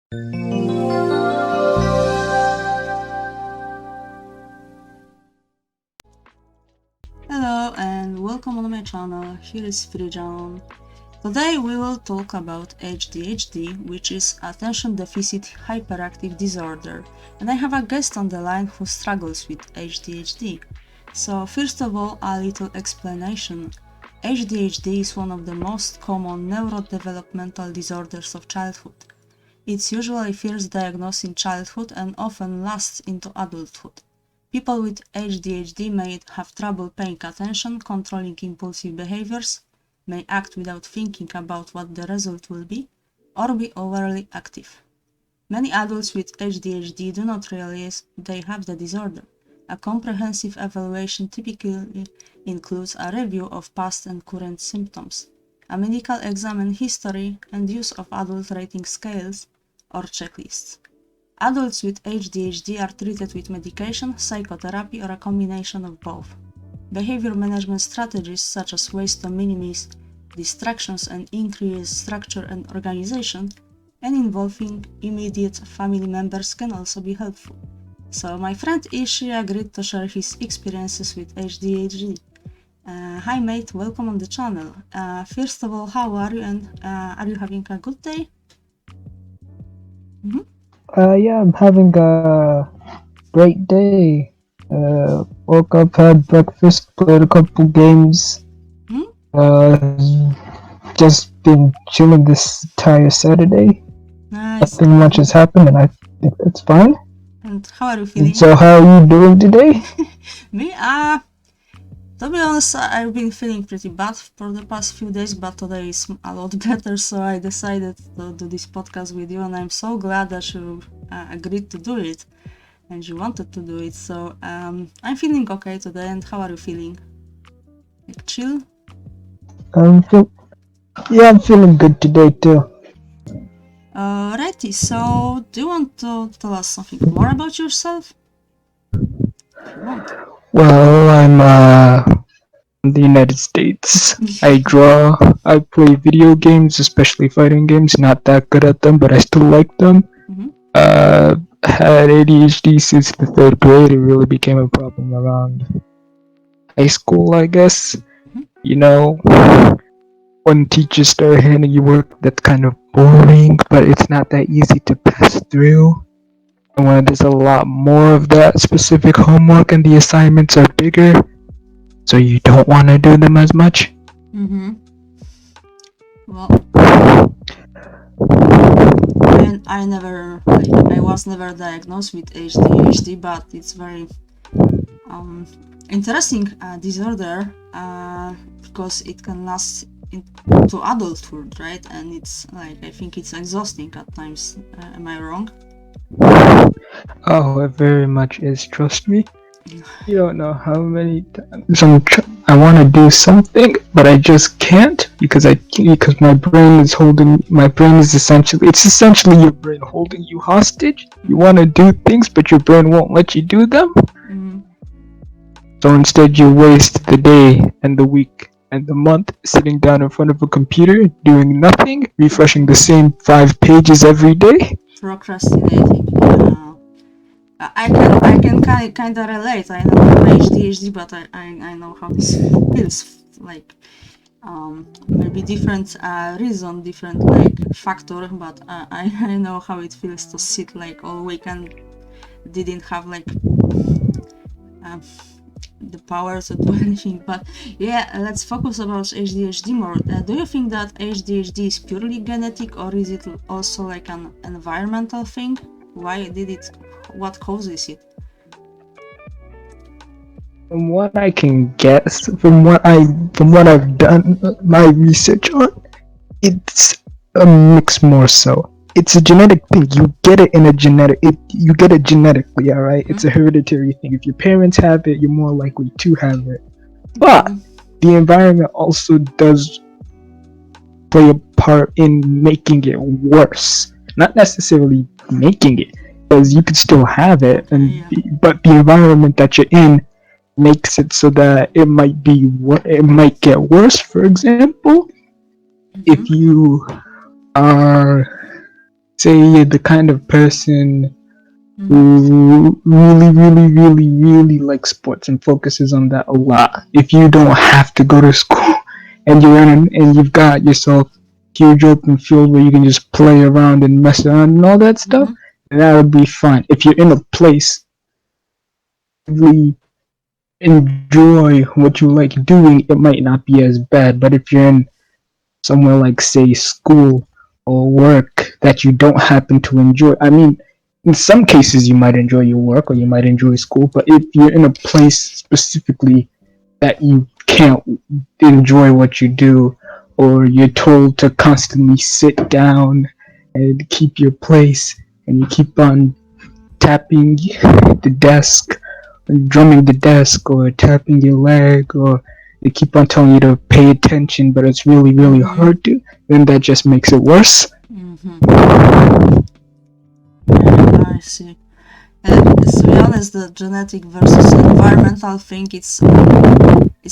Hello and welcome on my channel. Here is Frijan. Today we will talk about ADHD, which is Attention Deficit Hyperactive Disorder, and I have a guest on the line who struggles with ADHD. So first of all, a little explanation. ADHD is one of the most common neurodevelopmental disorders of childhood. It's usually first diagnosed in childhood and often lasts into adulthood. People with ADHD may have trouble paying attention, controlling impulsive behaviors, may act without thinking about what the result will be, or be overly active. Many adults with ADHD do not realize they have the disorder. A comprehensive evaluation typically includes a review of past and current symptoms, a medical exam and history, and use of adult rating scales or checklists. Adults with ADHD are treated with medication, psychotherapy, or a combination of both. Behavior management strategies such as ways to minimize distractions and increase structure and organization, and involving immediate family members can also be helpful. So my friend Ishy agreed to share his experiences with ADHD. Hi mate, welcome on the channel. First of all, how are you, and are you having a good day? Yeah, I'm having a great day. Woke up, had breakfast, played a couple games. Just been chilling this entire Saturday. Nice. Nothing much has happened, and I think that's fine. And how are you feeling? So, how are you doing today? Me? To be honest, I've been feeling pretty bad for the past few days, but today is a lot better, so I decided to do this podcast with you, and I'm so glad that you agreed to do it, and you wanted to do it, so I'm feeling okay today. And how are you feeling? Like chill? I'm feeling good today too. Alrighty, so do you want to tell us something more about yourself? Well, I'm in the United States. I draw, I play video games, especially fighting games. Not that good at them, but I still like them. Had ADHD since the 3rd grade. It really became a problem around high school, I guess. You know, when teachers start handing you work that's kind of boring, but it's not that easy to pass through. And when there's a lot more of that specific homework and the assignments are bigger, so you don't want to do them as much. Well, I was never diagnosed with ADHD, but it's very interesting disorder because it can last into adulthood, right? And it's like, I think it's exhausting at times. Am I wrong? Oh, it very much is. Trust me. You don't know how many times I want to do something, but I just can't because my brain is essentially your brain holding you hostage. You want to do things, but your brain won't let you do them. So instead, you waste the day and the week and the month sitting down in front of a computer, doing nothing, refreshing the same 5 pages every day. Procrastinating. I can kind of relate. I don't have ADHD, but I know how this feels. Like maybe different reason, different like factor, but I know how it feels to sit like all weekend. Didn't have like the power to do anything. But yeah, let's focus about ADHD more. Do you think that ADHD is purely genetic, or is it also like an environmental thing? What causes it? From what I can guess, from what I've done my research on, it's a mix more so. It's a genetic thing. You get it you get it genetically, alright? It's a hereditary thing. If your parents have it, you're more likely to have it. But the environment also does play a part in making it worse. Not necessarily making it, because you could still have it, but the environment that you're in makes it so that it might get worse. For example, if you are say you're the kind of person Mm-hmm. who really likes sports and focuses on that a lot. If you don't have to go to school and and you've got yourself huge open field where you can just play around and mess around and all that stuff, Mm-hmm. that would be fun. If you're in a place really enjoy what you like doing, it might not be as bad. But if you're in somewhere like, say, school or work that you don't happen to enjoy, I mean, in some cases you might enjoy your work or you might enjoy school, but if you're in a place specifically that you can't enjoy what you do, or you're told to constantly sit down and keep your place, and you keep on tapping the desk, drumming the desk, or tapping your leg, or they keep on telling you to pay attention, but it's really Mm-hmm. hard to, then that just makes it worse. Mm-hmm. Yeah, I see. And to be honest, the genetic versus environmental thing, it's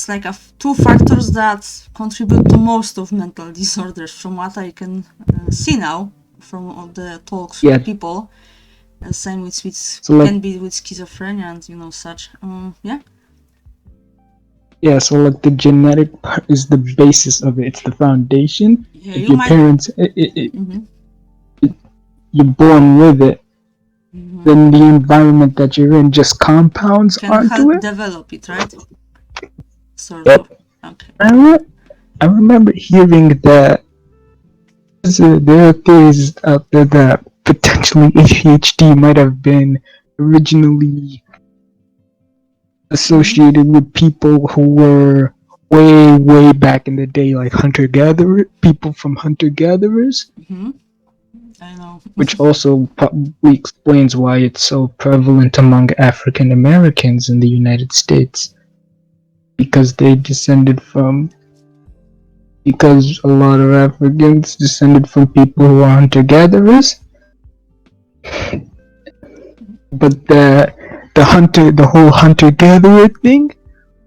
like two factors that contribute to most of mental disorders, from what I can see now from all the talks Yeah, with people. Same with so like can be with schizophrenia and such. Yeah. yeah, so like the genetic part is the basis of it. It's the foundation. Yeah, If you your might. parents, Mm-hmm. you're born with it, Mm-hmm. then the environment that you're in just compounds Can onto help it. develop it, right? Sort of. Yep. Okay. I remember hearing that there are theories out there that potentially ADHD might have been originally Mm-hmm. associated with people who were way back in the day, like hunter gatherer people from hunter gatherers, Mm-hmm. I know. which also probably explains why it's so prevalent among African Americans in the United States, because they descended from because a lot of Africans descended from people who are hunter gatherers. But the whole hunter gatherer thing,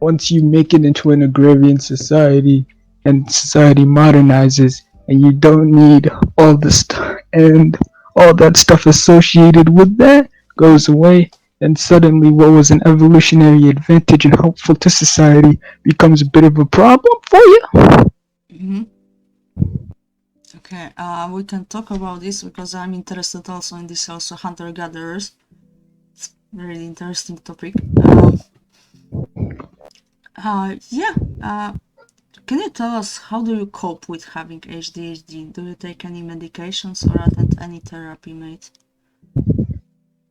once you make it into an agrarian society and society modernizes and you don't need all the stuff and all that stuff associated with that goes away, and suddenly what was an evolutionary advantage and helpful to society becomes a bit of a problem for you. Mm-hmm. Okay. We can talk about this because I'm interested also in this also hunter gatherers. It's a really interesting topic. Yeah. Can you tell us how do you cope with having ADHD? Do you take any medications or attend any therapy, mate?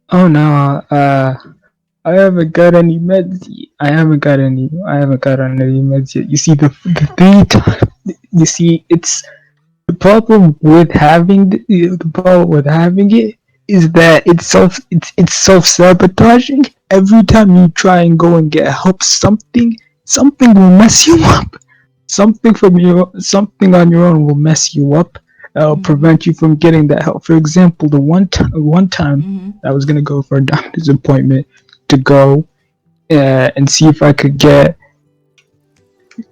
Oh no, I haven't got any meds. I haven't got on any meds yet. You see, the thing. You see, it's the problem with the problem with having it is that it's self sabotaging. Every time you try and go and get help, something will mess you up. Something on your own will mess you up. Mm-hmm. Prevent you from getting that help. For example, the one time Mm-hmm. I was gonna go for a doctor's appointment to go and see if I could get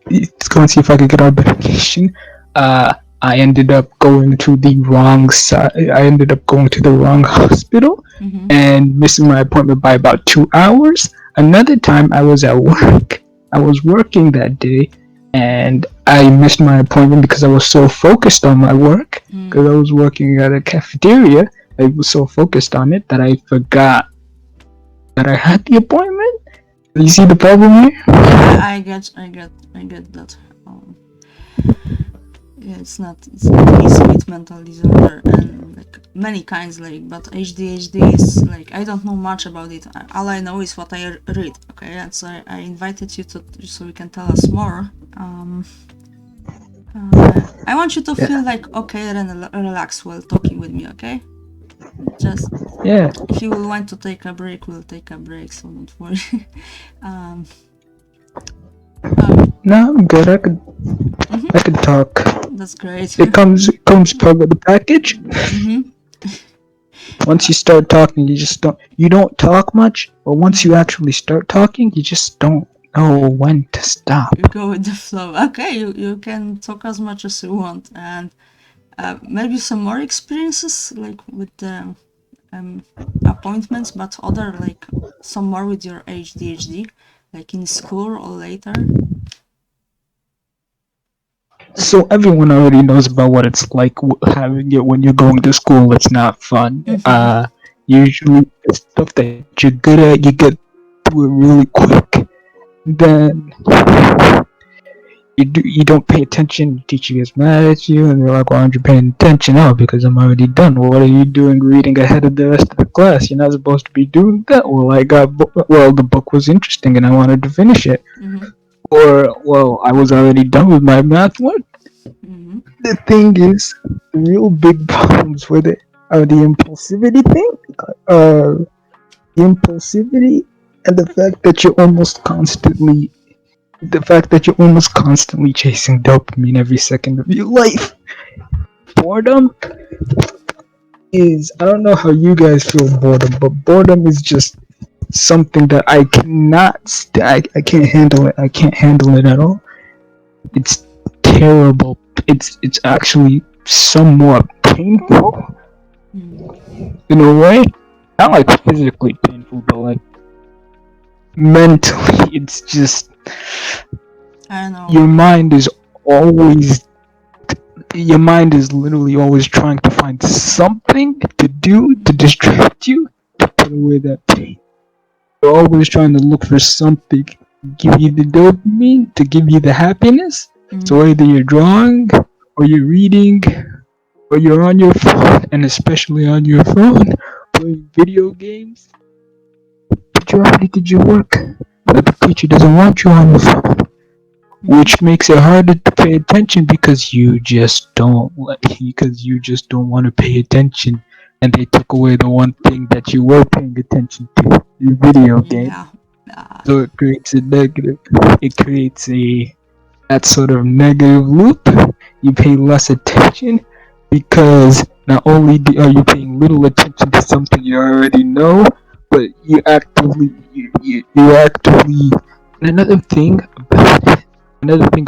let's go and see if I could get our medication. I ended up going to the wrong side. I ended up going to the wrong hospital Mm-hmm. and missing my appointment by about 2 hours. Another time, I was at work. I was working that day, and I missed my appointment because I was so focused on my work. Because I was working at a cafeteria, I was so focused on it that I forgot that I had the appointment. You see the problem here? Yeah, I get that. Um, yeah, it's not easy with mental disorder and like many kinds, like, but ADHD is like I don't know much about it. All I know is what I read. Okay, and so I invited you to so we can tell us more. I want you to Yeah. feel like okay and relax while talking with me. Okay, just Yeah. if you will want to take a break, we'll take a break. So don't worry. um, No, I'm good. mhm, I could talk. that's great. It comes part of the package. Mm-hmm. Once you start talking, you don't talk much, but once you actually start talking, you just don't know when to stop. You go with the flow. Okay, you can talk as much as you want, and maybe some more experiences like with the appointments, but other like some more with your ADHD, like in school or later. So everyone already knows about what it's like having it when you're going to school. It's not fun. Mm-hmm. Usually the stuff that you're good at, you get through it really quick. Then you don't pay attention. The teacher gets mad at you, and they're like, "Why aren't you paying attention?" Oh, because I'm already done. Well, what are you doing reading ahead of the rest of the class? You're not supposed to be doing that. Well, well, the book was interesting, and I wanted to finish it. Mm-hmm. Or, well, I was already done with my math work. Mm-hmm. The thing is, the real big problems with it are the impulsivity thing, the impulsivity, and the fact that you're almost constantly chasing dopamine every second of your life. Boredom is, I don't know how you guys feel boredom, but boredom is just something that I cannot, I can't handle it. I can't handle it at all. It's terrible. It's actually somewhat painful in a way. Not like physically painful, but like mentally. It's just I know. your mind is always your mind is literally always trying to find something to do to distract you to put away that pain. You're always trying to look for something to give you the dopamine, to give you the happiness. So Mm-hmm. either you're drawing, or you're reading, or you're on your phone, and especially on your phone, playing video games. But you already did your work. But the teacher doesn't want you on the phone, Mm-hmm. which makes it harder to pay attention because you just don't want to pay attention, and they took away the one thing that you were paying attention to, your video game. Yeah. Yeah. So it creates a negative. It creates a that sort of negative loop. You pay less attention because not only are you paying little attention to something you already know, but you actively. And another thing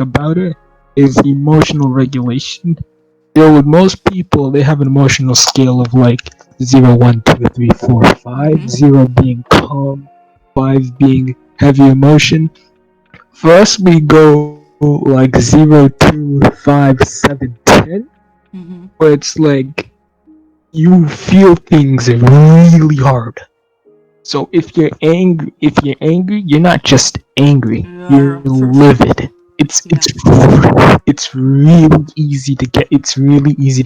about it is emotional regulation. With most people, they have an emotional scale of like 0, 1, 2, 3, 4, 5. Mm-hmm. 0 being calm, 5 being heavy emotion. For us, we go like 0, 2, 5, 7, 10, Mm-hmm. where it's like you feel things really hard. So if you're angry, you're not just angry. You You're are livid. yeah. It's really easy to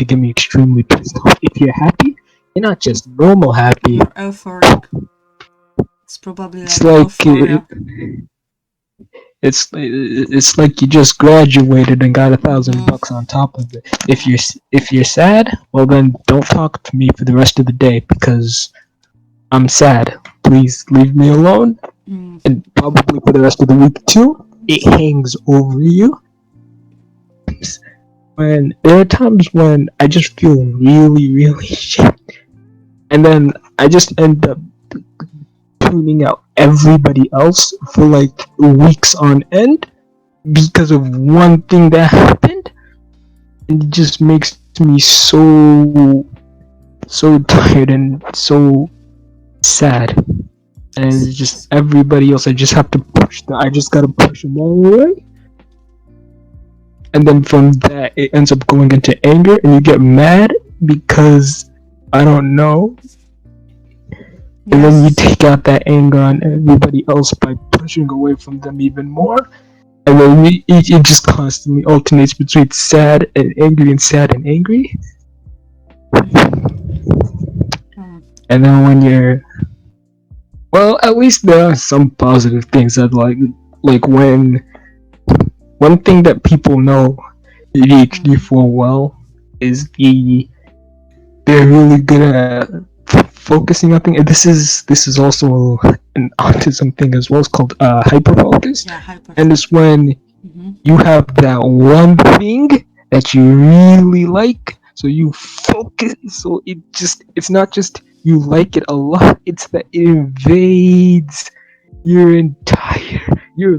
get me extremely pissed off. If you're happy, you're not just normal happy. You're euphoric. It's probably It's like like euphoria. it's like you just graduated and got Mm-hmm. $1,000 on top of it. Yeah. If you're sad, well then don't talk to me for the rest of the day because I'm sad. Please leave me alone, Mm. and probably for the rest of the week too. It hangs over you. When there are times when I just feel really shit, and then I just end up tuning out everybody else for like weeks on end because of one thing that happened, and it just makes me so tired and so sad. And it's just everybody else. I just gotta push them all away. And then from that, it ends up going into anger, and you get mad because I don't know. And then you Yes. take out that anger on everybody else by pushing away from them even more. And then it just constantly alternates between sad and angry and sad and angry. Mm. And then when you're well, at least there are some positive things that like when one thing that people know ADHD Mm. for well is they're really good at focusing on things. And this is also an autism thing as well. It's called hyperfocus, Yeah, hyper. and it's when Mm-hmm. you have that one thing that you really like, so you focus. So it's not just you like it a lot. It's that it invades your entire your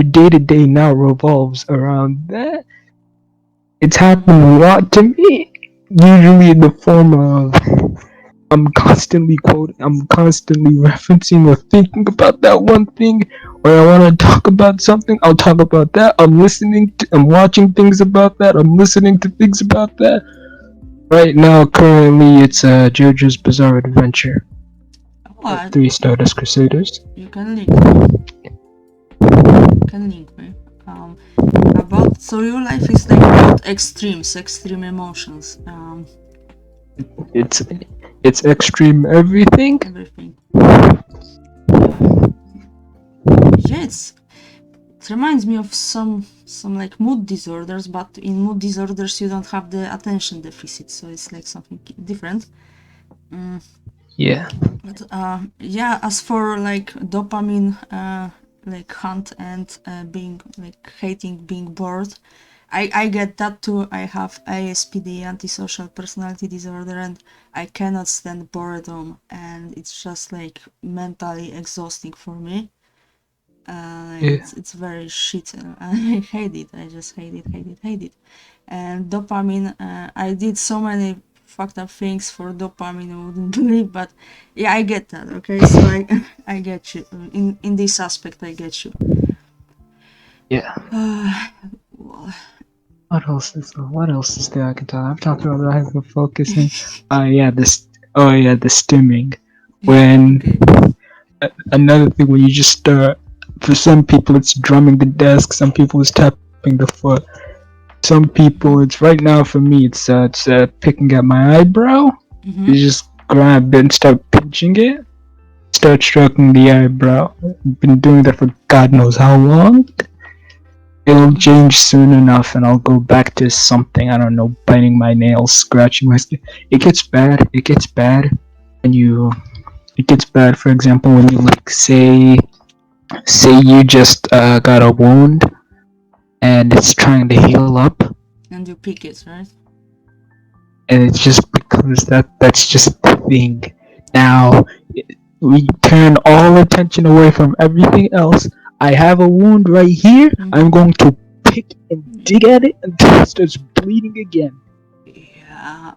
day to day now revolves around that. It's happened a lot to me. Usually in the form of I'm constantly referencing or thinking about that one thing, or I want to talk about something, I'll talk about that. I'm watching things about that, I'm listening to things about that. Right now, currently, it's JoJo's Bizarre Adventure, What? Three Stardust Crusaders. You can link me. Can link me. About so your life is like about extreme emotions. It's it's extreme everything. Everything. Yeah, it reminds me of some like mood disorders, but in mood disorders you don't have the attention deficit, so it's like something different. Yeah. But yeah, as for like dopamine, like hunt and being like hating being bored, I get that too. I have ASPD, antisocial personality disorder, and I cannot stand boredom, and it's just like mentally exhausting for me. Yeah. It's very shit. I hate it. I just hate it. And dopamine, I did so many fucked up things for dopamine I wouldn't believe, but yeah, I get that. Okay, so I get you in this aspect. I get you. Yeah. Well, What else is there I can talk? I'm talking about hyper focusing. Yeah, this. Oh yeah, the stimming. When okay. another thing when you just start. For some people, it's drumming the desk. Some people, it's tapping the foot. Some people, it's right now for me. It's picking at my eyebrow. You just grab it and start pinching it. Start stroking the eyebrow. I've been doing that for God knows how long. It'll change soon enough, and I'll go back to something. I don't know, biting my nails, scratching my skin. It gets bad. It gets bad when you. It gets bad. For example, when you like say you just got a wound and it's trying to heal up, And you pick it, right? and it's just because that's just the thing. Now we turn all attention away from everything else. I have a wound right here. I'm going to pick and dig at it until it starts bleeding again. Yeah,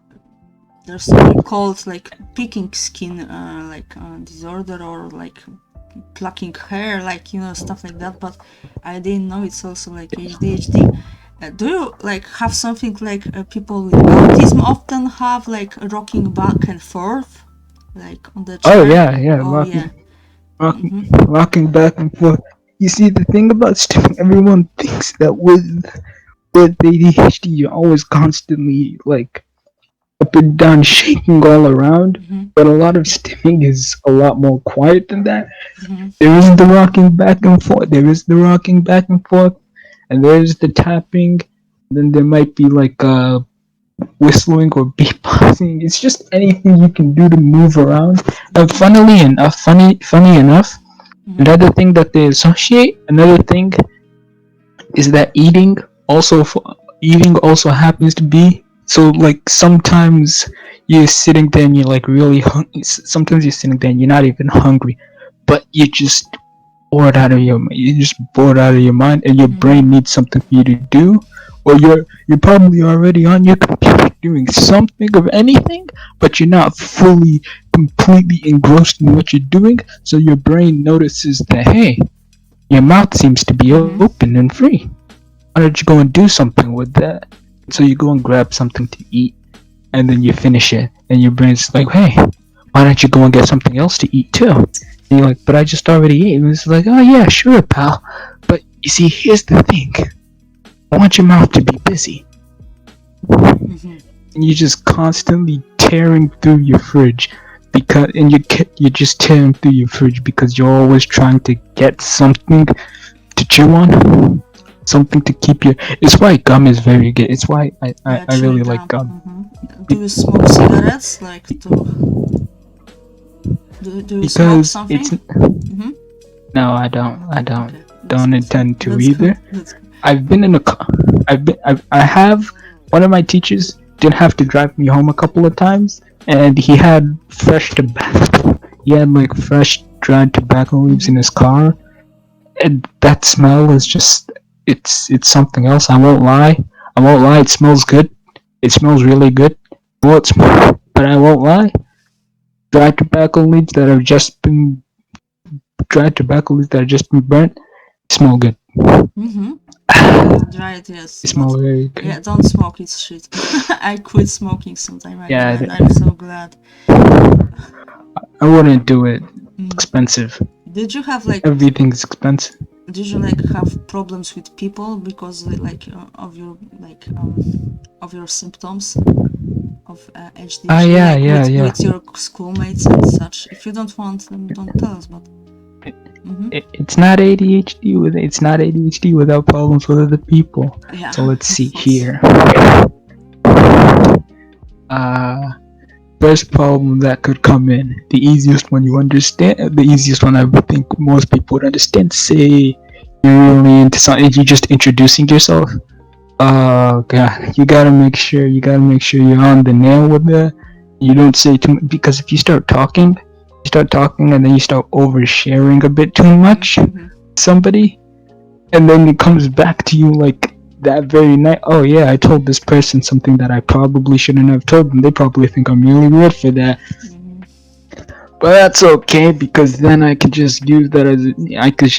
there's something called like picking skin, like disorder, or like plucking hair, like stuff like that. But I didn't know it's also like ADHD. Do you like have something like people with autism often have, like rocking back and forth, like on the Oh chair? yeah, Oh yeah. rocking back and forth. You see, the thing about stimming, everyone thinks that with ADHD, you're always constantly like up and down, shaking all around. But a lot of stimming is a lot more quiet than that. There is the rocking back and forth. There is the rocking back and forth, and there is the tapping. Then there might be like whistling or beatboxing. It's just anything you can do to move around. And funny enough, another thing that they associate, another thing is that eating also happens to be so like sometimes you're sitting there and you're like really hungry. Sometimes you're sitting there and you're not even hungry, but you're just bored out of your mind, and your brain needs something for you to do, or you're probably already on your computer doing something of anything, but you're not fully completely engrossed in what you're doing, so your brain notices that, hey, your mouth seems to be open and free. Why don't you go and do something with that? So you go and grab something to eat, and then you finish it, and your brain's like, hey, why don't you go and get something else to eat too? And you're like, but I just already ate. And it's like, oh yeah, sure, pal. But you see, here's the thing. I want your mouth to be busy. And you're just constantly tearing through your fridge you're just tearing through your fridge because you're always trying to get something to chew on, something to keep you. It's why gum is very good. It's why I really like gum. Do you smoke cigarettes? Like do you smoke something? No, I don't. Okay, Don't intend to that's either. Good. I've been in a. I have. One of my teachers did have to drive me home a couple of times, and he had fresh tobacco. He had like fresh dried tobacco leaves in his car, and that smell is just. It's something else. I won't lie. I won't lie, it smells good. It smells really good. But I won't lie. Dry tobacco leaves that have just been burnt smell good. Mm-hmm. Right, yes, It but smells very yeah, good. don't smoke. It's shit. I quit smoking some time ago, Yeah, and I'm so glad. I wouldn't do it. Mm. Expensive. Did you have like Everything's expensive. did you like have problems with people because like of your of your symptoms of Ah, ADHD, yeah, like yeah, yeah. with your schoolmates and such? If you don't want, then don't tell us. But mm-hmm. It's not ADHD without problems with other people. Yeah, So let's see what's here. Uh, First problem that could come in, the easiest one you understand, the easiest one I would think most people would understand. Say you're really into something, you're just introducing yourself. Oh god, you gotta make sure you're on the nail with it. You don't say too much, because if you start talking and then you start oversharing a bit too much mm-hmm. somebody, and then it comes back to you like that very night. Oh yeah, I told this person something that I probably shouldn't have told them. They probably think I'm really weird for that. Mm-hmm. But that's okay, because then I could just use that as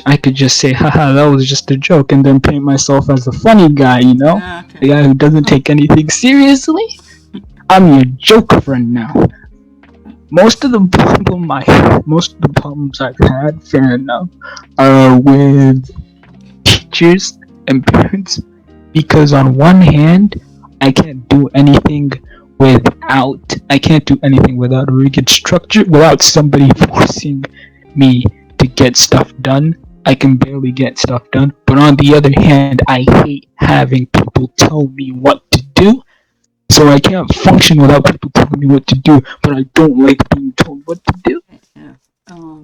I could just say, haha, that was just a joke, and then paint myself as the funny guy, Yeah, okay. the guy who doesn't take anything seriously. I'm your joke friend now. Most of the problems I've had, fair enough, are with teachers and parents, because on one hand, I can't do anything without a rigid structure, without somebody forcing me to get stuff done. I can barely get stuff done. But on the other hand, I hate having people tell me what to do. So I can't function without people telling me what to do. But I don't like being told what to do. Yeah. Um.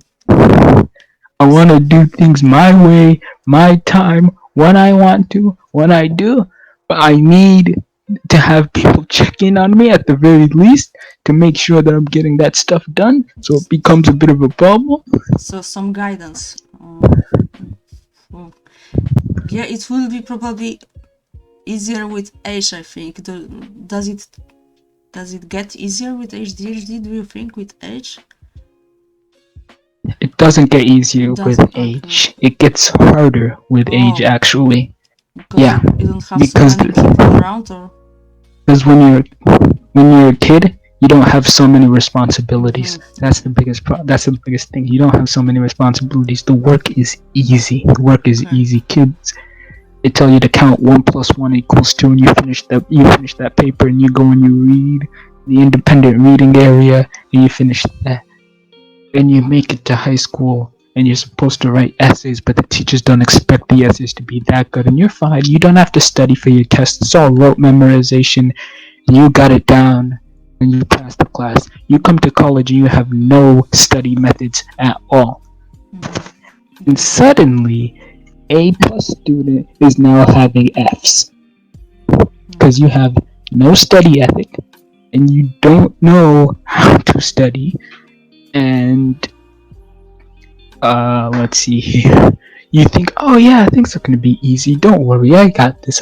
I want to do things my way, my time, when I want to, when I do. But I need to have people check in on me at the very least to make sure that I'm getting that stuff done. So it becomes a bit of a problem. So some guidance. Well, yeah, it will be probably easier with age. I think. Does it get easier with ADHD? Do you think with age? It doesn't get easier It with doesn't. Okay. age. It gets harder with age, Oh, actually. because Yeah, you don't have so because many people around, or. because when you're a kid, you don't have so many responsibilities. Mm-hmm. That's the biggest thing. You don't have so many responsibilities. The work is easy. Okay. Kids, they tell you to count 1 + 1 = 2, and you finish that paper, and you go and you read the independent reading area, and you finish that, and you make it to high school, and you're supposed to write essays, but the teachers don't expect the essays to be that good, and you're fine. You don't have to study for your test. It's all rote memorization, and you got it down, and you pass the class. You come to college and you have no study methods at all. Mm-hmm. And suddenly, A+ student is now having Fs, because you have no study ethic, and you don't know how to study, and let's see here. You think, oh yeah, things are gonna be easy. Don't worry, I got this.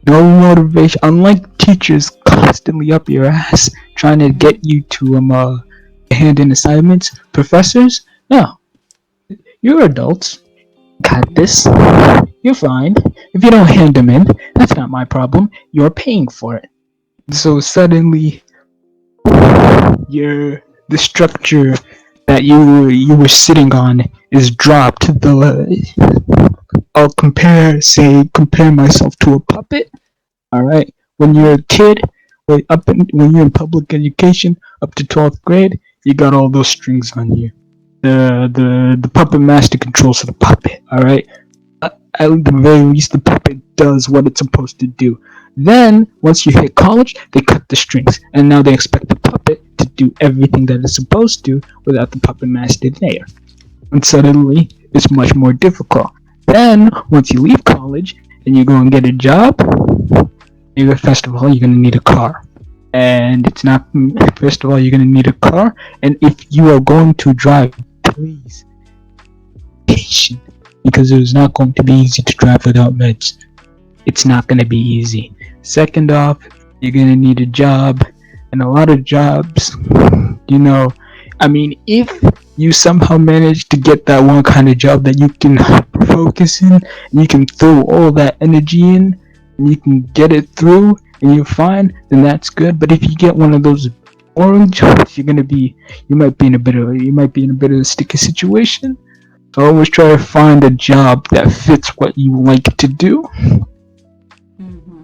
No motivation. Unlike teachers constantly up your ass trying to get you to hand in assignments, professors, no, you're adults. Got this. You're fine. If you don't hand them in, that's not my problem. You're paying for it. So suddenly, the structure that you were sitting on is dropped. I'll compare myself to a puppet. All right. When you're a kid, when you're in public education up to 12th grade, you got all those strings on you. The puppet master controls the puppet. All right. At the very least, the puppet does what it's supposed to do. Then, once you hit college, they cut the strings, and now they expect the puppet to do everything that it's supposed to without the puppet master there. And suddenly, it's much more difficult. Then, once you leave college and you go and get a job, first of all, you're gonna need a car. And it's not, first of all, you're gonna need a car. And if you are going to drive, please, patient, because it is not going to be easy to drive without meds. it's not going to be easy. Second off, you're going to need a job, and a lot of jobs, you know, I mean, if you somehow manage to get that one kind of job that you can focus in, and you can throw all that energy in, and you can get it through, and you're fine, then that's good. But if you get one of those boring jobs, you might be in a bit of a sticky situation. So always try to find a job that fits what you like to do. Mm-hmm.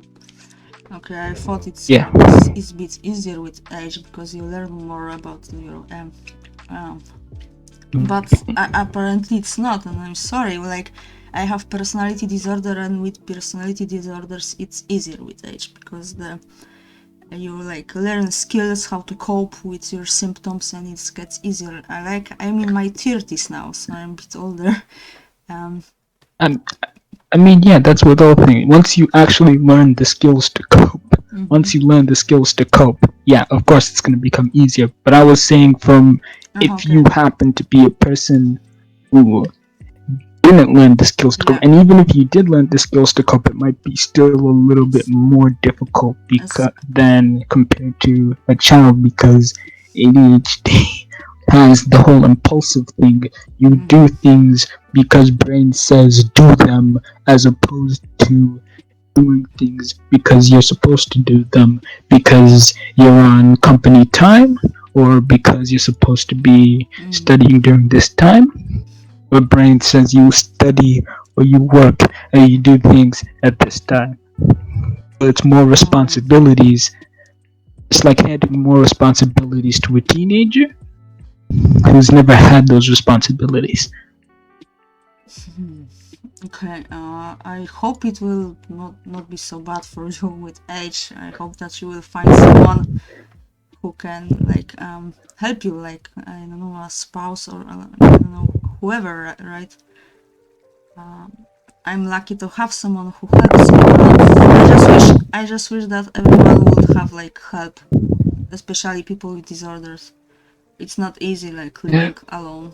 Okay, I thought Yeah. it's a bit easier with age because you learn more about your um, but apparently it's not, and I'm sorry. Like, I have personality disorder, and with personality disorders, it's easier with age because you like learn skills how to cope with your symptoms, and it gets easier. I'm in my 30s now, so I'm a bit older. Um, And I mean, yeah, that's with all things. Once you actually learn the skills to cope, mm-hmm. yeah, of course it's going to become easier. But I was saying, from if Okay. you happen to be a person who didn't learn the skills to cope, Yeah. and even if you did learn the skills to cope, it might be still a little bit more difficult than compared to a child, because ADHD has the whole impulsive thing. You do things because brain says do them, as opposed to doing things because you're supposed to do them because you're on company time, or because you're supposed to be studying during this time. Your brain says you study or you work and you do things at this time. So it's more responsibilities. It's like handing more responsibilities to a teenager who's never had those responsibilities. Okay, I hope it will not be so bad for you with age. I hope that you will find someone who can help you, like, I don't know, a spouse, or I don't know, whoever, right? I'm lucky to have someone who helps me, but I just wish that everyone would have like help, especially people with disorders. It's not easy, like, Yeah, living alone.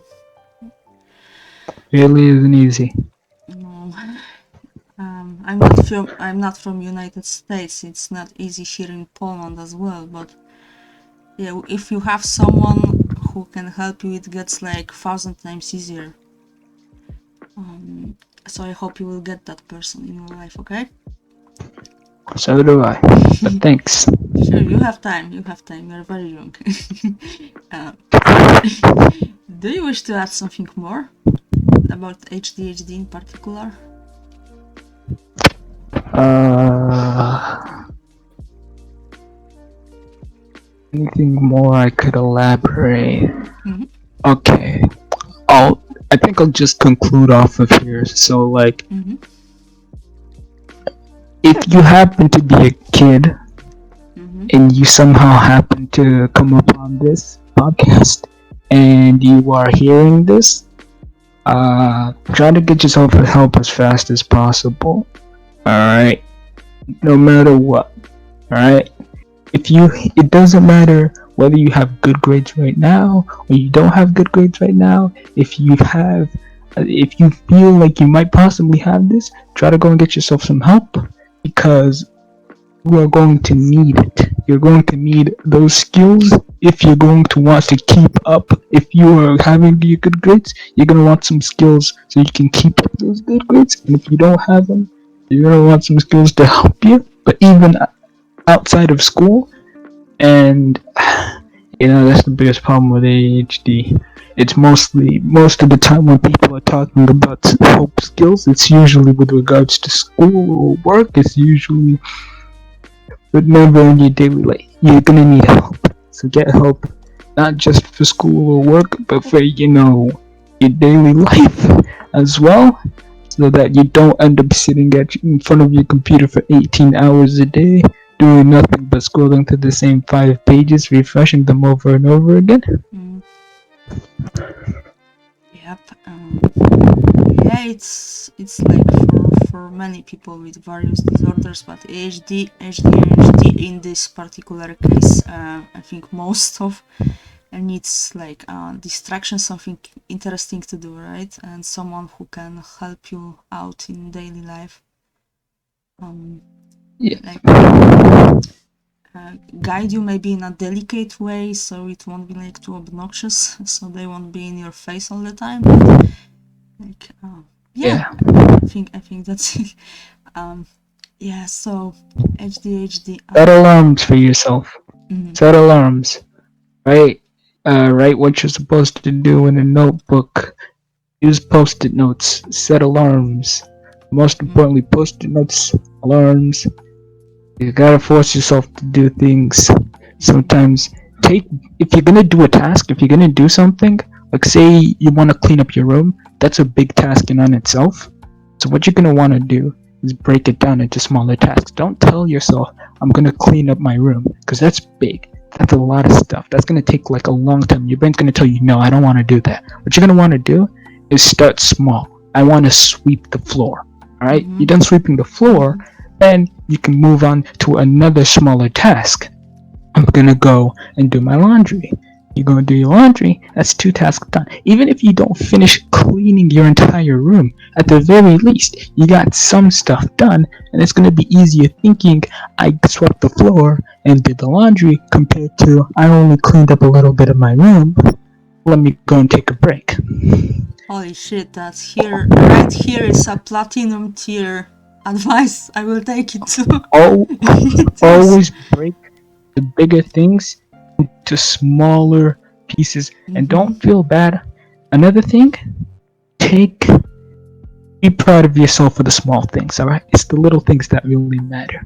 really isn't easy. No. I'm not from United States. It's not easy here in Poland as well. But yeah, if you have someone who can help you, it gets like 1,000 times easier. So I hope you will get that person in your life. Okay? So do I. But thanks. Sure, you have time. You have time. You're very young. uh, do you wish to add something more about ADHD in particular? Uh, Anything more I could elaborate? Mm-hmm. Okay. I think I'll just conclude off of here. So, like, Mm-hmm. if you happen to be a kid Mm-hmm. and you somehow happen to come upon this podcast and you are hearing this, try to get yourself help as fast as possible. Alright? No matter what. Alright? It doesn't matter whether you have good grades right now or you don't have good grades right now. If you feel like you might possibly have this, try to go and get yourself some help, because you are going to need it. You're going to need those skills if you're going to want to keep up. If you are having your good grades, you're going to want some skills so you can keep up those good grades. And if you don't have them, you're going to want some skills to help you. But even outside of school, and that's the biggest problem with ADHD. It's most of the time when people are talking about help skills, it's usually with regards to school or work. It's usually, but never in your daily life. You're gonna need help, so get help, not just for school or work, but for your daily life as well, so that you don't end up sitting in front of your computer for 18 hours a day doing nothing but scrolling through the same 5 pages, refreshing them over and over again. Mm. Yep. Yeah, it's like for many people with various disorders, but ADHD in this particular case, I think most of needs like distraction, something interesting to do, right? And someone who can help you out in daily life. Yeah. like guide you maybe in a delicate way, so it won't be like too obnoxious, so they won't be in your face all the time. But like, yeah, I think that's it. Yeah. So ADHD. Set alarms for yourself. Mhm. Set alarms. Right? Write what you're supposed to do in a notebook. Use post-it notes. Set alarms. Most Mhm. importantly, post-it notes, alarms. You gotta force yourself to do things. Sometimes take if you're gonna do a task, if you're gonna do something, like say you wanna clean up your room, that's a big task in on itself. So what you're gonna wanna do is break it down into smaller tasks. Don't tell yourself I'm gonna clean up my room, because that's big. That's a lot of stuff. That's gonna take like a long time. Your brain's gonna tell you, no, I don't wanna do that. What you're gonna wanna do is start small. I wanna sweep the floor. Alright? You're Mhm. done sweeping the floor, Mhm. then you can move on to another smaller task. I'm gonna go and do my laundry. You're gonna do your laundry, that's two tasks done. Even if you don't finish cleaning your entire room, at the very least, you got some stuff done, and it's gonna be easier thinking I swept the floor and did the laundry compared to I only cleaned up a little bit of my room. Let me go and take a break. Holy shit! That's here. Right here is a platinum tier advice. I will take it too. Al- It is. Always break the bigger things into smaller pieces and Mhm. don't feel bad. Another thing, take be proud of yourself for the small things, all right? It's the little things that really matter,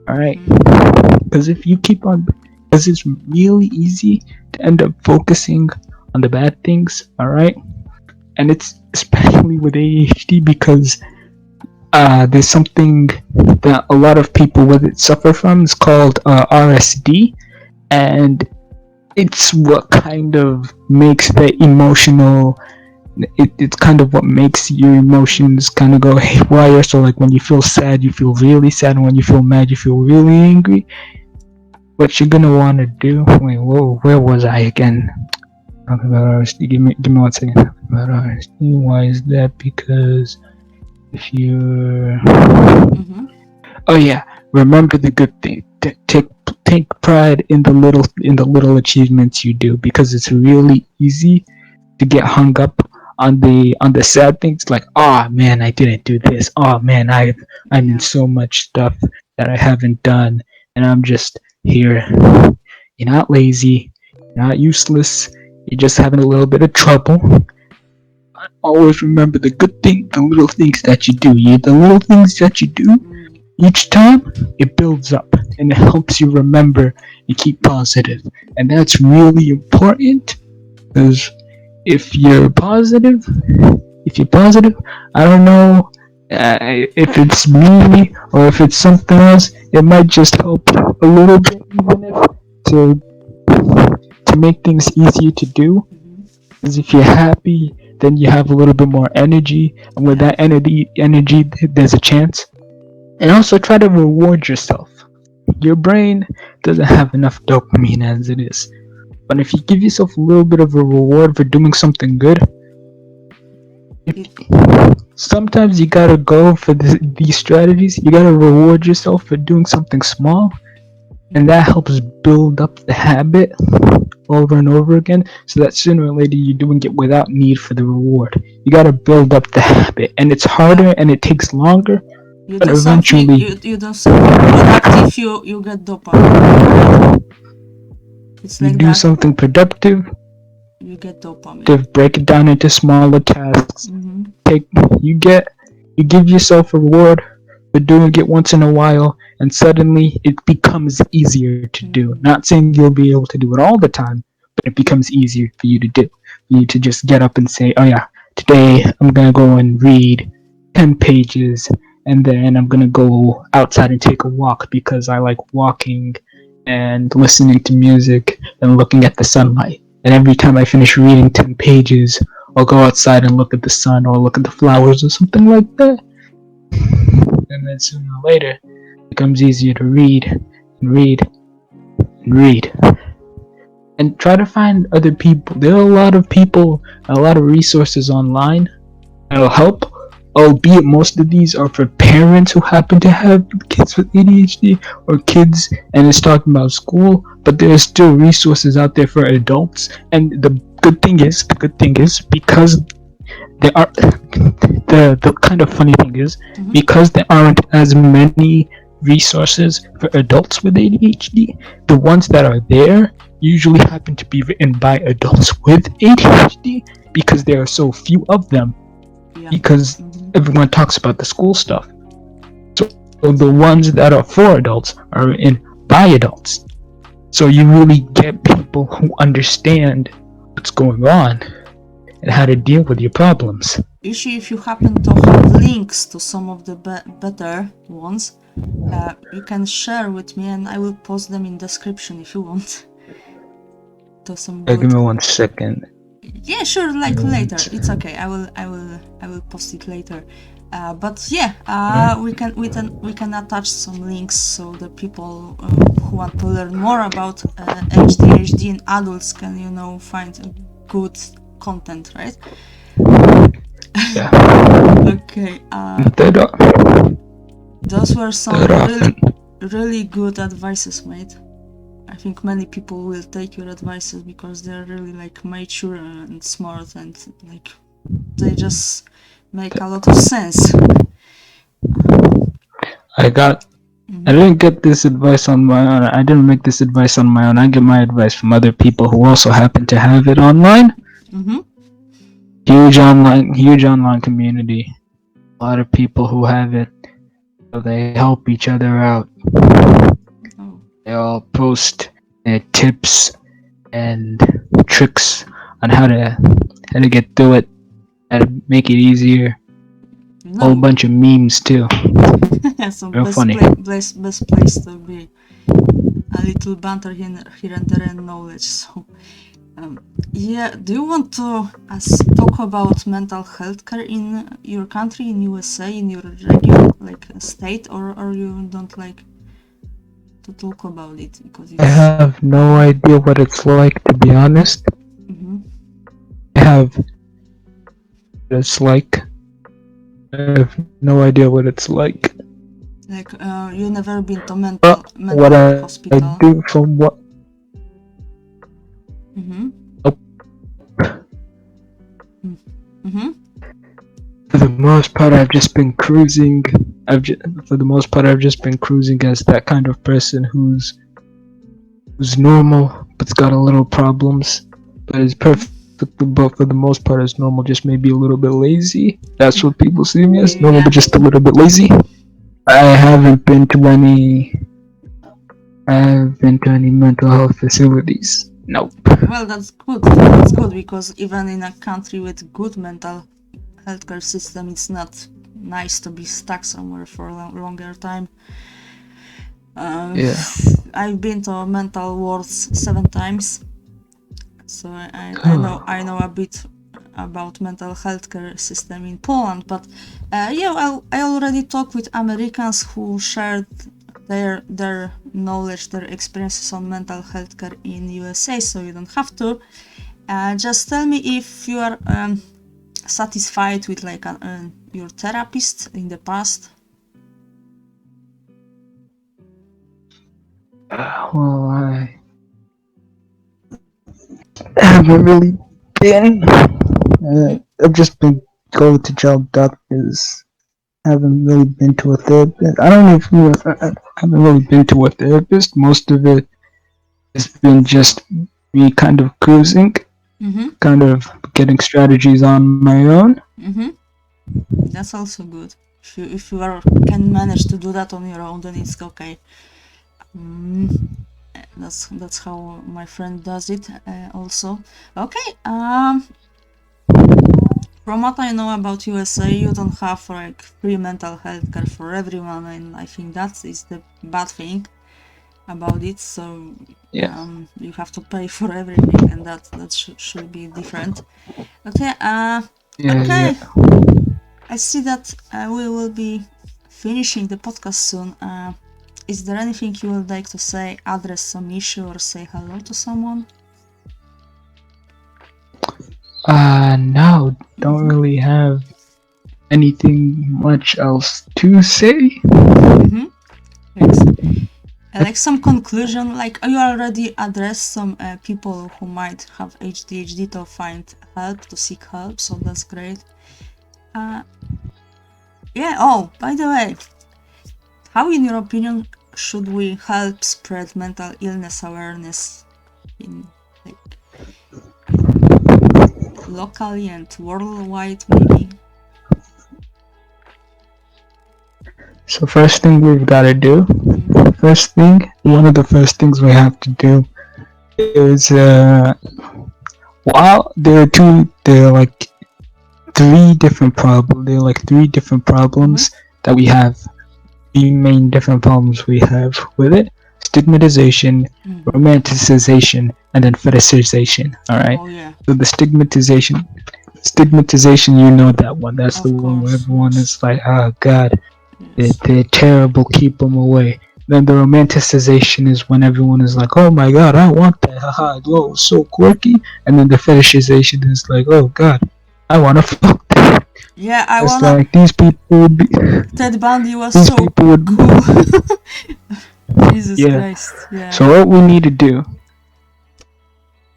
all right? Mhm. Because if you keep on, because it's really easy to end up focusing on the bad things, all right? And it's especially with ADHD because there's something that a lot of people with it suffer from. It's called RSD, and it's what kind of makes the emotional it's kind of what makes your emotions kind of go haywire. So like when you feel sad, you feel really sad, and when you feel mad, you feel really angry. What you're gonna want to do, wait, whoa, where was I again? Talking about RSD. Give me 1 second. Talking about RSD. Why is that? Because if you're Mhm. oh yeah, remember the good thing. Take pride in the little achievements you do, because it's really easy to get hung up on the sad things, like, oh man, I didn't do this, oh man, I'm in Yeah. so much stuff that I haven't done, and I'm just here. You're not lazy, you're not useless, you're just having a little bit of trouble. Always remember the good thing, the little things that you do. The little things that you do Mm. each time, it builds up and it helps you remember and keep positive, and that's really important. Because if you're positive, if you're positive, I don't know if it's me or if it's something else. It might just help a little bit, even if to to make things easier to do. Mhm. Because if you're happy, then you have a little bit more energy, and with Yeah. that energy, there's a chance. And also try to reward yourself. Your brain doesn't have enough dopamine as it is. But if you give yourself a little bit of a reward for doing something good, It. sometimes you gotta go for these strategies. You gotta reward yourself for doing something small, and Mhm. that helps build up the habit over and over again, so that sooner or later you're doing it without need for the reward. You gotta build up the habit, and it's Yeah. harder and it takes longer, You but do something. eventually You do something productive. You get dopamine. Right. It's you like do that. something productive. You get dopamine. To break it down into smaller tasks. Mhm. Take you get you give yourself a reward for doing it once in a while, and suddenly it becomes easier to do. Mhm. Not saying you'll be able to do it all the time, but it becomes easier for you to do. For you to just get up and say, oh yeah, today I'm gonna go and read 10 pages, and then I'm gonna go outside and take a walk because I like walking and listening to music and looking at the sunlight. And every time I finish reading 10 pages, I'll go outside and look at the sun or look at the flowers or something like that. And then sooner or later, it becomes easier to read and read and read. And try to find other people. There are a lot of people, a lot of resources online that'll help. albeit most of these are for parents who happen to have kids with ADHD or kids, and it's talking about school, but there's still resources out there for adults. And the good thing is because there are the kind of funny thing is Mm-hmm. because there aren't as many resources for adults with ADHD, the ones that are there usually happen to be written by adults with ADHD because there are so few of them, Yeah. because Mm-hmm. everyone talks about the school stuff. So the ones that are for adults are written by adults. So you really get people who understand what's going on and how to deal with your problems. Ishy, if you happen to have links to some of the better ones, you can share with me, and I will post them in description if you want. To some Give good. me 1 second. Yeah, sure. Like later, it's okay. I will post it later. But yeah, we can attach some links so the people who want to learn more about ADHD in adults can find good content, right? Yeah. Okay. That, Those were some that often. really good advices, mate. I think many people will take your advices because they're really like mature and smart, and like they just make a lot of sense. I got. I didn't get this advice on my own. I didn't make this advice on my own. I get my advice from other people who also happen to have it online. Mm-hmm. Huge online community. A lot of people who have it, so they help each other out. Oh. They all post their tips and tricks on how to get through it, how to make it easier. Whole bunch of memes too. So Real funny. best place to be. A little banter here and there and knowledge. So, yeah. Do you want to talk about mental health care in your country, in USA, in your region, like state, or you don't like to talk about it because I it's. have no idea what it's like, to be honest. Mm-hmm. I have what it's like. I have no idea what it's like. Like you never been to mental But what mental I hospital. do from what Mm-hmm. Mm-hmm. for the most part I've just been cruising. For the most part I've just been cruising as that kind of person who's normal but's got a little problems, but is perfect. But for the most part is normal, just maybe a little bit lazy. That's what people see me as, normal Yeah. but just a little bit lazy. I haven't been to any mental health facilities. Nope. Well, that's good. That's good because even in a country with good mental healthcare system, it's not nice to be stuck somewhere for a longer time. Yeah. I've been to mental wards 7 times, so I know a bit about mental healthcare system in Poland. But yeah, I already talked with Americans who shared their knowledge, their experiences on mental health care in USA, so you don't have to. Just tell me if you are satisfied with like your therapist in the past. Well, I haven't really been. I've just been going to child doctors. I haven't really been to a therapist. I don't know if I haven't really been to a therapist. Most of it has been just me kind of cruising, Mm-hmm. kind of getting strategies on my own. Mm-hmm. That's also good. If you can manage to do that on your own, then it's okay. That's how my friend does it. Also, okay. From what I know about USA, you don't have like free mental health care for everyone, and I think that is the bad thing about it. So you have to pay for everything, and that should be different. Okay. Okay. I see that we will be finishing the podcast soon. Is there anything you would like to say, address some issue, or say hello to someone? No, don't really have anything much else to say. Mm-hmm. Thanks. Like some conclusion, like you already addressed some people who might have ADHD to find help, to seek help, so that's great. Yeah, oh, by the way, how in your opinion should we help spread mental illness awareness in like locally and worldwide maybe? So first thing we've got to do, one of the first things we have to do is, while there are like three different problems that we have. Three main different problems we have with it: stigmatization, romanticization, and then fetishization. All right. Oh yeah. So the stigmatization, you know that one. That's the one where everyone is like, oh God, they're terrible, keep them away. Then the romanticization is when everyone is like, oh my God, I want that, haha, yo, so quirky. And then the fetishization is like, oh God, I want to fuck that. Yeah, I it's wanna. Like these people would be. Ted Bundy was these so people would, cool. Jesus yeah. Christ. Yeah. So what we need to do,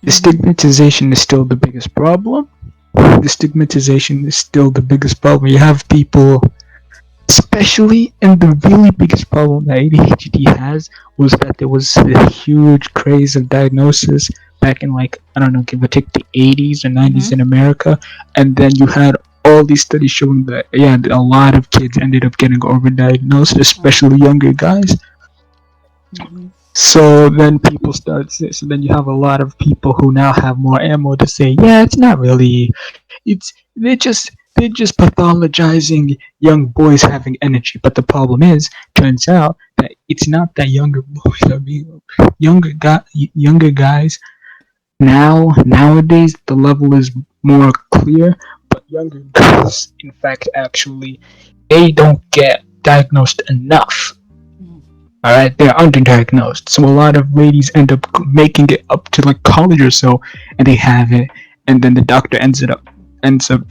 the stigmatization is still the biggest problem. The stigmatization is still the biggest problem. You have people, especially, and the really biggest problem that ADHD has was that there was a huge craze of diagnosis back in, like, I don't know, give or take the 80s or 90s in America, and then you had all these studies showing that, yeah, a lot of kids ended up getting overdiagnosed, especially younger guys. So then people start. So then you have a lot of people who now have more ammo to say, yeah, it's not really. It's they're just pathologizing young boys having energy. But the problem is, turns out that it's not that younger boys are being younger guys. Nowadays the level is more clear, but younger guys, in fact, actually, they don't get diagnosed enough. Alright, they're underdiagnosed. So a lot of ladies end up making it up to like college or so, and they have it, and then the doctor ends up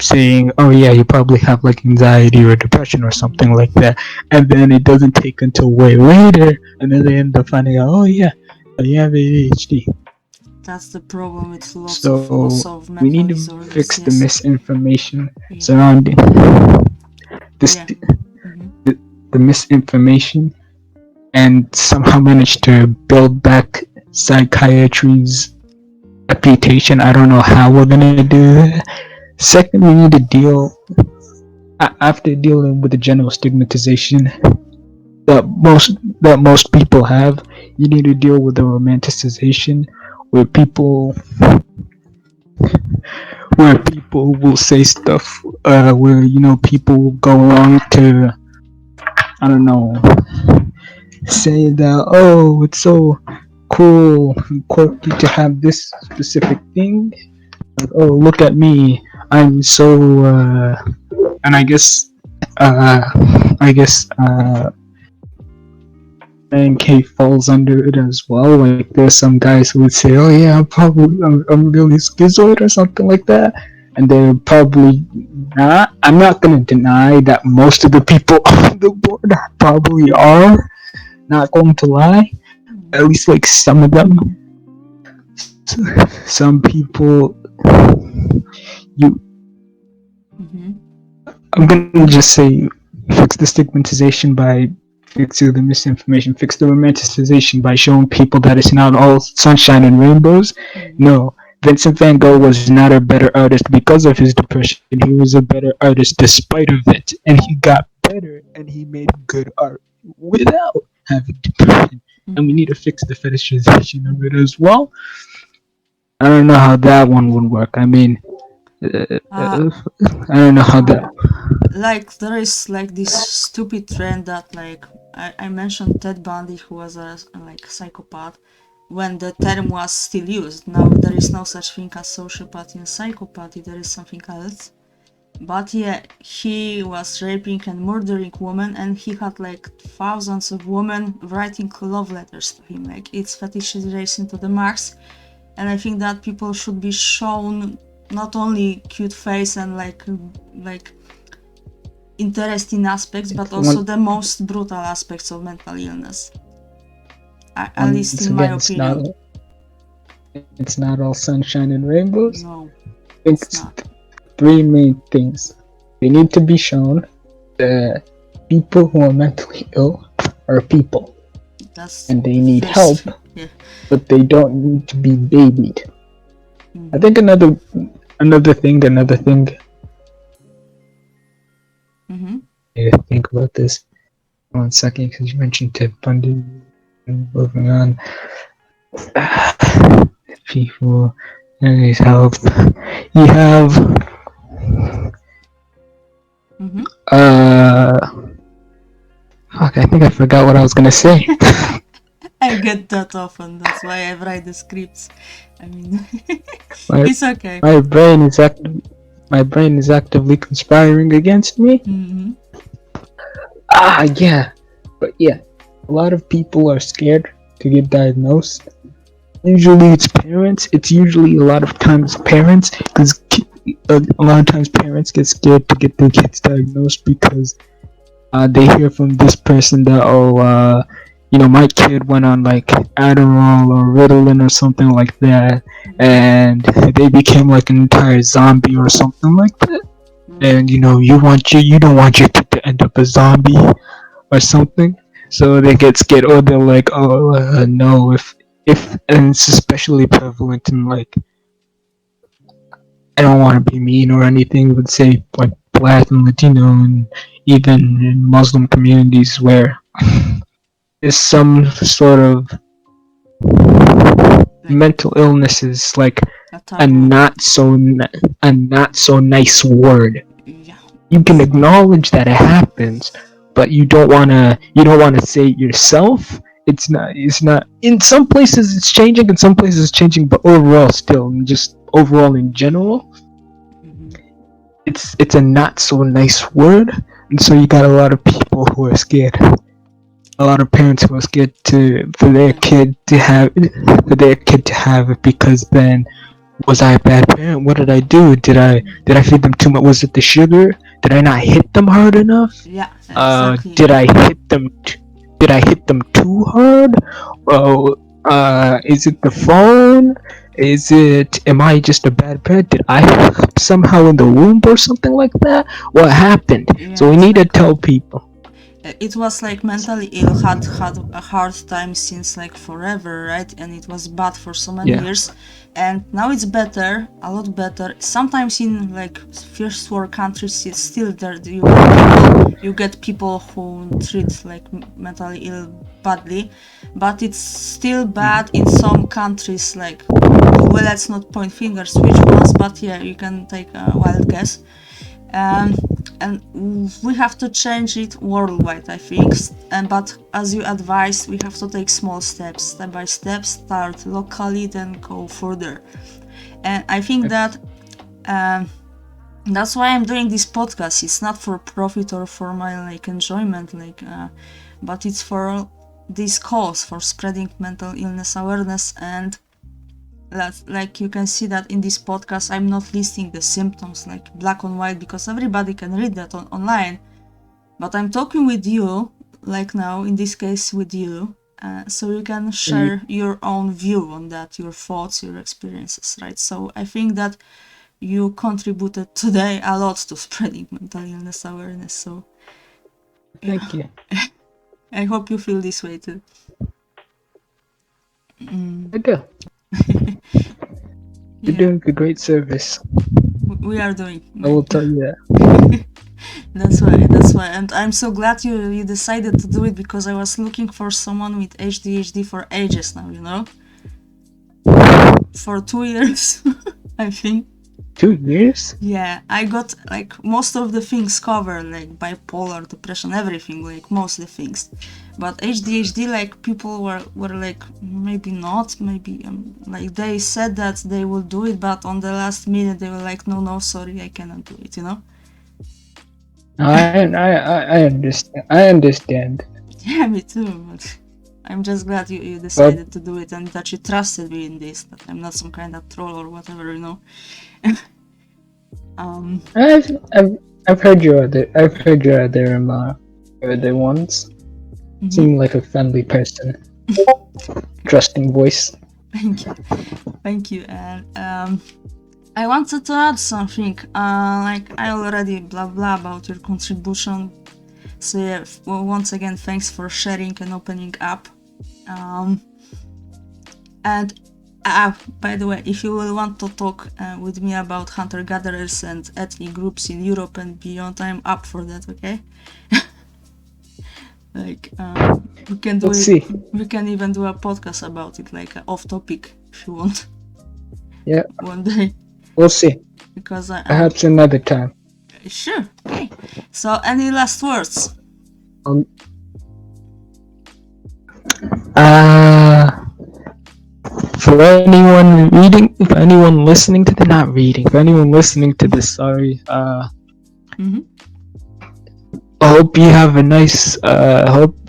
saying, oh yeah, you probably have like anxiety or depression or something like that. And then it doesn't take until way later, and then they end up finding out, oh yeah, you have ADHD. That's the problem with lots So of we mental need to disorders. fix the Yes. misinformation surrounding this, the misinformation, and somehow manage to build back psychiatry's reputation. I don't know how we're gonna do that. Second, we need to deal, after dealing with the general stigmatization that most people have. You need to deal with the romanticization, where people will say stuff, where people go along to, I don't know, say that, oh, it's so cool and quirky to have this specific thing. Like, oh, look at me, I'm so, and man K falls under it as well. Like, there's some guys who would say, oh yeah, I'm really schizoid or something like that, and they're probably not. I'm not gonna deny that most of the people on the board probably are. Not going to lie, at least like some of them. Some people, you. I'm gonna just say, fix the stigmatization by fixing the misinformation, fix the romanticization by showing people that it's not all sunshine and rainbows. No, Vincent van Gogh was not a better artist because of his depression. He was a better artist despite of it, and he got better and he made good art without having depression. And we need to fix the fetishization of it as well. I don't know how that one would work. I mean, I don't know how that. Like, there is like this stupid trend that, like, I mentioned Ted Bundy, who was a like psychopath when the term was still used. Now there is no such thing as sociopathy and psychopathy. There is something else. But yeah, he was raping and murdering women, and he had like thousands of women writing love letters to him. Like, it's fetishization to the max. And I think that people should be shown not only cute face and like interesting aspects, but also the most brutal aspects of mental illness. At least in my opinion. It's not all sunshine and rainbows. No, It's not. Three main things. They need to be shown that people who are mentally ill are people. And they need help, but they don't need to be babied. Mm-hmm. I think another thing. Mm-hmm. I think about this 1 second, because you mentioned Ted Bundy. Moving on. People need help. You have fuck, I think I forgot what I was gonna say. I get that often, that's why I write the scripts. I mean, it's okay. My brain is actively conspiring against me. Mm-hmm. Yeah. But yeah, a lot of people are scared to get diagnosed. Usually it's parents. It's usually a lot of times parents, because a lot of times parents get scared to get their kids diagnosed because they hear from this person that, my kid went on like Adderall or Ritalin or something like that, and they became like an entire zombie or something like that. And you don't want your kid to end up a zombie or something, so they get scared, or they're like, no, if and it's especially prevalent in, like, I don't want to be mean or anything, but say like Black and Latino and even in Muslim communities where there's some sort of mental illness is like a not so nice word. You can acknowledge that it happens, but you don't wanna say it yourself. It's not in some places it's changing, in some places it's changing, but overall in general, it's a not so nice word, and so you got a lot of people who are scared. A lot of parents who are scared for their kid to have it, because then, was I a bad parent? What did I do? Did I feed them too much? Was it the sugar? Did I not hit them hard enough? Yeah, exactly. Did I hit them too hard? Is it the phone? Am I just a bad parent? Did I help somehow in the womb or something like that? What happened? Yeah, so we need to tell people. It was like mentally ill had a hard time since like forever, right? And it was bad for so many years, and now it's better, a lot better. Sometimes in like first world countries it's still there, you get people who treat like mentally ill badly, but it's still bad in some countries, like, well, let's not point fingers which ones, but yeah, you can take a wild guess. And we have to change it worldwide, I think. But as you advised, we have to take small steps, step by step, start locally, then go further. And I think that that's why I'm doing this podcast. It's not for profit or for my like enjoyment, but it's for this cause, for spreading mental illness awareness. And like you can see that in this podcast, I'm not listing the symptoms like black and white, because everybody can read that online, but I'm talking with you, like now in this case with you, so you can share your own view on that, your thoughts, your experiences, right? So I think that you contributed today a lot to spreading mental illness awareness, so thank you. I hope you feel this way too. I do. You're doing a great service. We are doing. I will tell you that. That's why, and I'm so glad you decided to do it, because I was looking for someone with ADHD for ages now, for 2 years, I think. 2 years? Yeah, I got like most of the things covered, like bipolar, depression, everything, like most of the things. But ADHD, like people were like maybe not, maybe like they said that they will do it, but on the last minute they were like, no, sorry, I cannot do it, I understand. I understand. Yeah, me too. But I'm just glad you decided to do it, and that you trusted me in this. That I'm not some kind of troll or whatever, I've heard your other ones. Mm-hmm. Seem like a friendly person, trusting voice. Thank you. Thank you. And I wanted to add something. Like I already blah blah about your contribution. So yeah, once again, thanks for sharing and opening up. And by the way, if you will want to talk with me about hunter-gatherers and ethnic groups in Europe and beyond, I'm up for that. Okay. Like we can do Let's it. see. We can even do a podcast about it, like off topic, if you want. Yeah, One day, we'll see. because Perhaps another time. sure. Okay. So, any last words? Um, uh, for anyone reading, for anyone listening to the not reading, for anyone listening to this, sorry. Mm-hmm. I hope you have a nice. Hope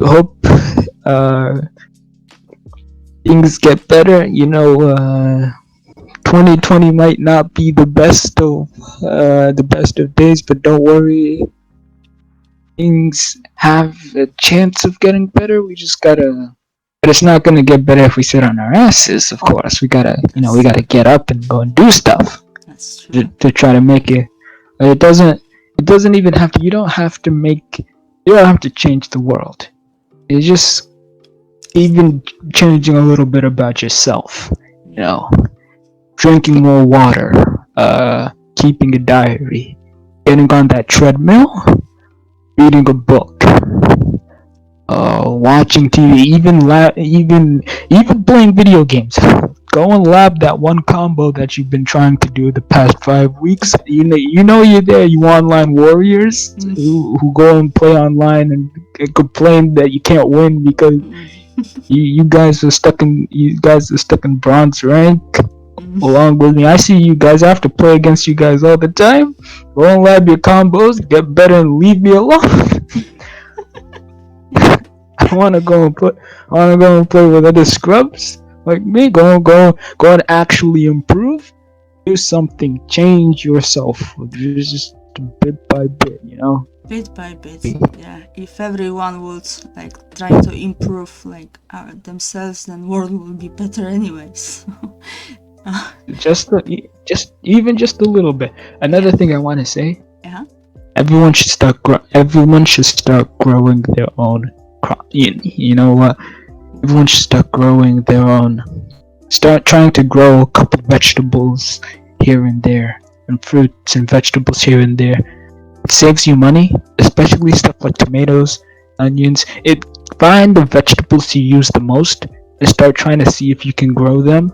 things get better. 2020 might not be the best of days, but don't worry. Things have a chance of getting better. We just gotta. But it's not gonna get better if we sit on our asses. Of course, we gotta get up and go and do stuff That's true. to try to make it. But it doesn't even have to. You don't have to change the world. It's just even changing a little bit about yourself. Drinking more water, keeping a diary, getting on that treadmill, reading a book, watching TV, even playing video games. Go and lab that one combo that you've been trying to do the past 5 weeks. You're there. You online warriors who go and play online and complain that you can't win because you guys are stuck in bronze rank along with me. I see you guys. I have to play against you guys all the time. Go and lab your combos, get better, and leave me alone. I wanna go and play with other scrubs like me. Go and actually improve. Do something. Change yourself. Just bit by bit. Bit by bit, yeah. If everyone would like try to improve like themselves, then world will be better anyways. just a little bit. Another thing I want to say. Yeah. Everyone should start growing their own crop. You know what? Everyone should start growing their own. Start trying to grow a couple vegetables here and there, and fruits and vegetables here and there. It saves you money, especially stuff like tomatoes, onions. Find the vegetables you use the most and start trying to see if you can grow them.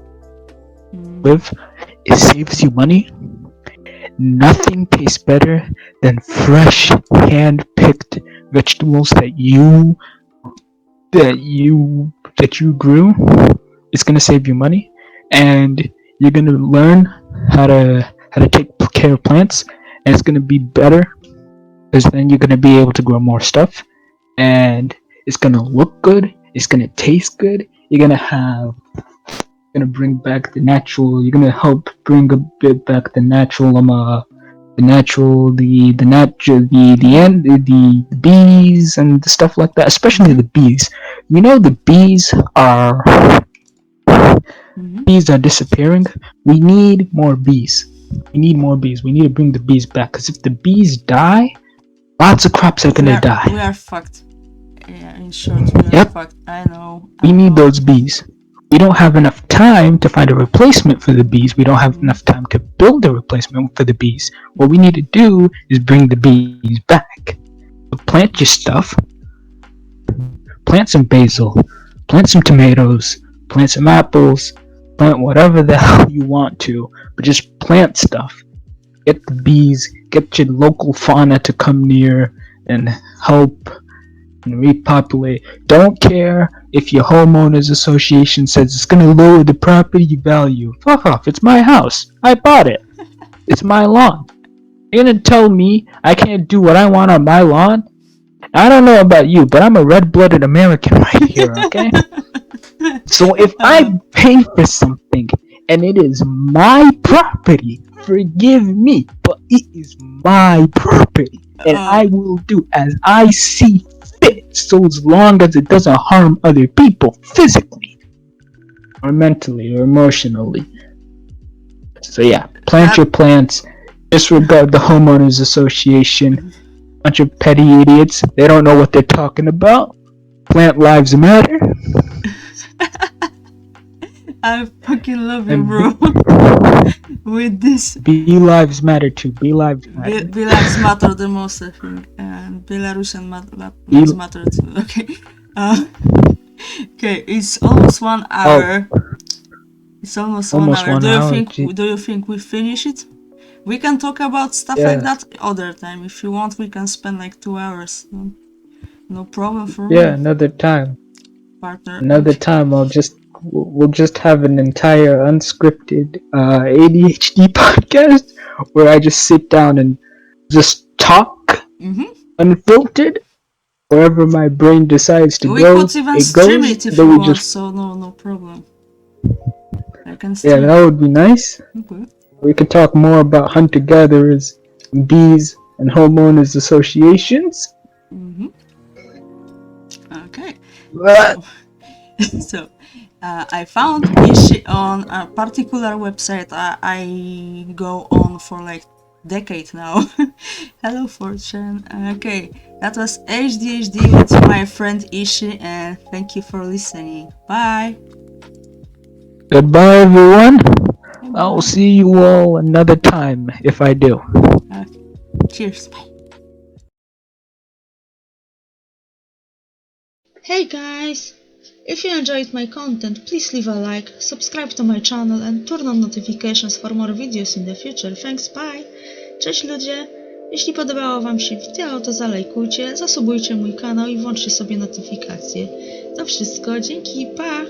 It saves you money. Nothing tastes better than fresh, hand-picked vegetables that you grew. It's gonna save you money, and you're gonna learn how to take care of plants, and it's gonna be better because then you're gonna be able to grow more stuff, and it's gonna look good. It's gonna taste good. You're gonna bring back the natural. You're gonna help bring a bit back the natural. The bees and the stuff like that. Especially the bees. The bees are disappearing. We need more bees. We need to bring the bees back. Because if the bees die, lots of crops are gonna die. We are fucked. Yeah, in short, we are fucked. I know. We need those bees. We don't have enough time to find a replacement for the bees. We don't have enough time to build a replacement for the bees. What we need to do is bring the bees back. So plant your stuff. Plant some basil. Plant some tomatoes. Plant some apples. Plant whatever the hell you want to. But just plant stuff. Get the bees. Get your local fauna to come near and help and repopulate. Don't care if your homeowners association says it's gonna lower the property value. Fuck off. It's my house. I bought it. It's my lawn. You're gonna tell me I can't do what I want on my lawn? I don't know about you, but I'm a red-blooded American right here, okay? So if I pay for something and it is my property, forgive me, but it is my property, and I will do as I see fit, so as long as it doesn't harm other people physically, or mentally, or emotionally. So yeah, plant your plants, disregard the homeowners association. Bunch of petty idiots. They don't know what they're talking about. Plant lives matter. I fucking love you, bro. With this. Be lives matter too. Be lives matter. Be lives matter the most, I think. And Belarusian lives matter too. Okay. Okay, it's almost 1 hour. It's almost 1 hour. Do you think we finish it? We can talk about stuff like that other time. If you want, we can spend like 2 hours. No problem for me. Yeah, another time. Partner. Another time we'll just have an entire unscripted ADHD podcast where I just sit down and just talk unfiltered. Wherever my brain decides to go, we could even stream it if you want, so no problem. I can stream. Yeah, that would be nice. Okay. We could talk more about hunter-gatherers, bees, and homeowners associations. Okay. So I found Ishy on a particular website I go on for like decade now. Hello, Fortune. Okay, that was ADHD with my friend Ishy, and thank you for listening. Bye. Goodbye, everyone. I will see you all another time if I do. Cheers. Bye. Hey guys! If you enjoyed my content, please leave a like, subscribe to my channel and turn on notifications for more videos in the future. Thanks, bye! Cześć ludzie! Jeśli podobało wam się wideo, to zalajkujcie, zasubujcie mój kanał i włączcie sobie notyfikacje. To wszystko, dzięki, pa!